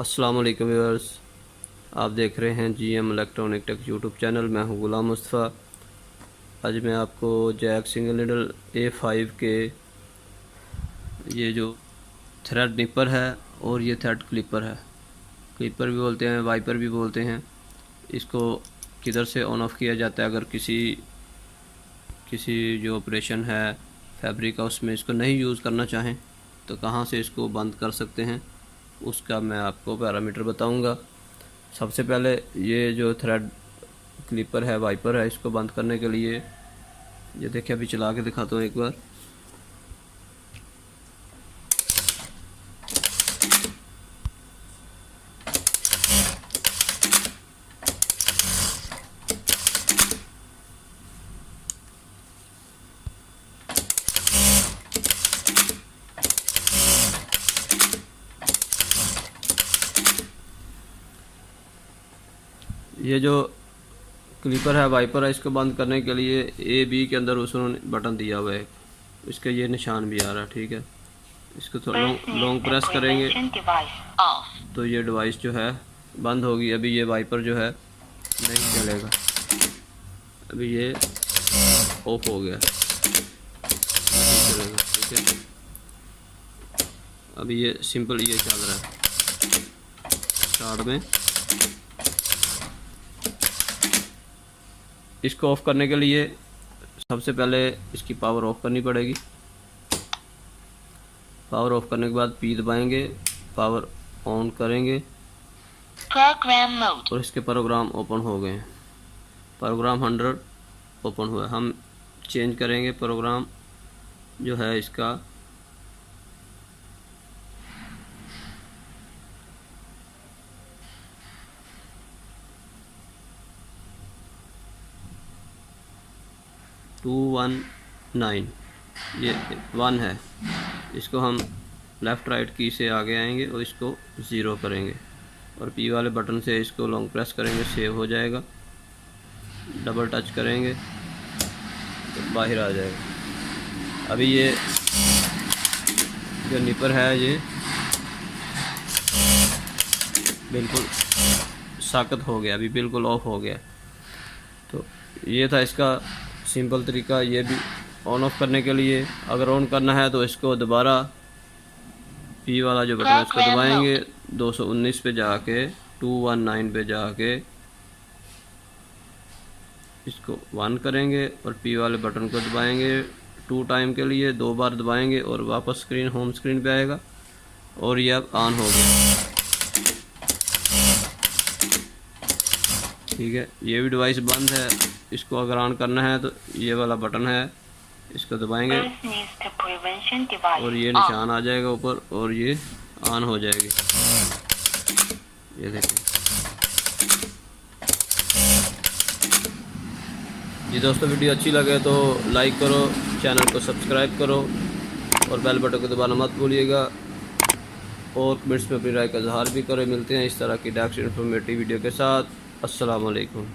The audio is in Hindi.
अस्सलाम वालेकुम व्यूअर्स, आप देख रहे हैं GM electronic take YouTube channel. मैं हूं गुलाम मुस्तफ़ा। आज मैं आपको जैक सिंगल नीडल A5 के ये जो थ्रेड निपर है और ये थ्रेड क्लिपर है, क्लिपर भी बोलते हैं, वाइपर भी बोलते हैं, इसको किधर से ऑन ऑफ किया जाता है। अगर किसी जो ऑपरेशन है फैब्रिक का उसमें इसको नहीं यूज़ करना चाहें तो कहाँ से इसको बंद कर सकते हैं, उसका मैं आपको पैरामीटर बताऊंगा। सबसे पहले ये जो थ्रेड क्लिपर है, वाइपर है, इसको बंद करने के लिए ये देखिए, अभी चला के दिखाता हूँ एक बार। ये जो क्लिपर है, वाइपर है, इसको बंद करने के लिए A B के अंदर उसने बटन दिया हुआ है, इसका ये निशान भी आ रहा है, ठीक है। इसको थोड़ा लॉन्ग प्रेस करेंगे तो ये डिवाइस जो है बंद होगी। अभी ये वाइपर जो है नहीं चलेगा, अभी ये ऑफ हो गया, नहीं चलेगा, ठीक है। अभी ये सिंपल ये चल रहा है स्टार्ट में। इसको ऑफ़ करने के लिए सबसे पहले इसकी पावर ऑफ करनी पड़ेगी। पावर ऑफ करने के बाद P दबाएंगे, पावर ऑन करेंगे प्रोग्राम मोड, और इसके प्रोग्राम ओपन हो गए हैं। प्रोग्राम 100 ओपन हुआ। हम चेंज करेंगे प्रोग्राम जो है इसका, टू 1 9, ये 1 है। इसको हम लेफ़्ट राइट की से आगे आएंगे और इसको 0 करेंगे और P वाले बटन से इसको लॉन्ग प्रेस करेंगे, सेव हो जाएगा। डबल टच करेंगे तो बाहर आ जाएगा। अभी ये जो निपर है ये बिल्कुल साकत हो गया, अभी बिल्कुल ऑफ हो गया। तो ये था इसका सिंपल तरीका। ये भी ऑन ऑफ करने के लिए अगर ऑन करना है तो इसको दोबारा P वाला जो बटन है इसको दबाएंगे, 219 पे जाके 219 पे जाके इसको 1 करेंगे और P वाले बटन को दबाएंगे 2 टाइम के लिए, 2 बार दबाएंगे और वापस स्क्रीन होम स्क्रीन पे आएगा और ये अब ऑन हो गया, ठीक है। ये भी डिवाइस बंद है। इसको अगर ऑन करना है तो ये वाला बटन है, इसको दबाएंगे और ये निशान आ जाएगा ऊपर और ये ऑन हो जाएगी। ये देखें जी दोस्तों, वीडियो अच्छी लगे तो लाइक करो, चैनल को सब्सक्राइब करो और बेल बटन को दबाना मत भूलिएगा और कमेंट्स में अपनी राय का इजहार भी करें। मिलते हैं इस तरह की डेस्क इन्फॉर्मेटिव वीडियो के साथ। अस्सलाम वालेकुम।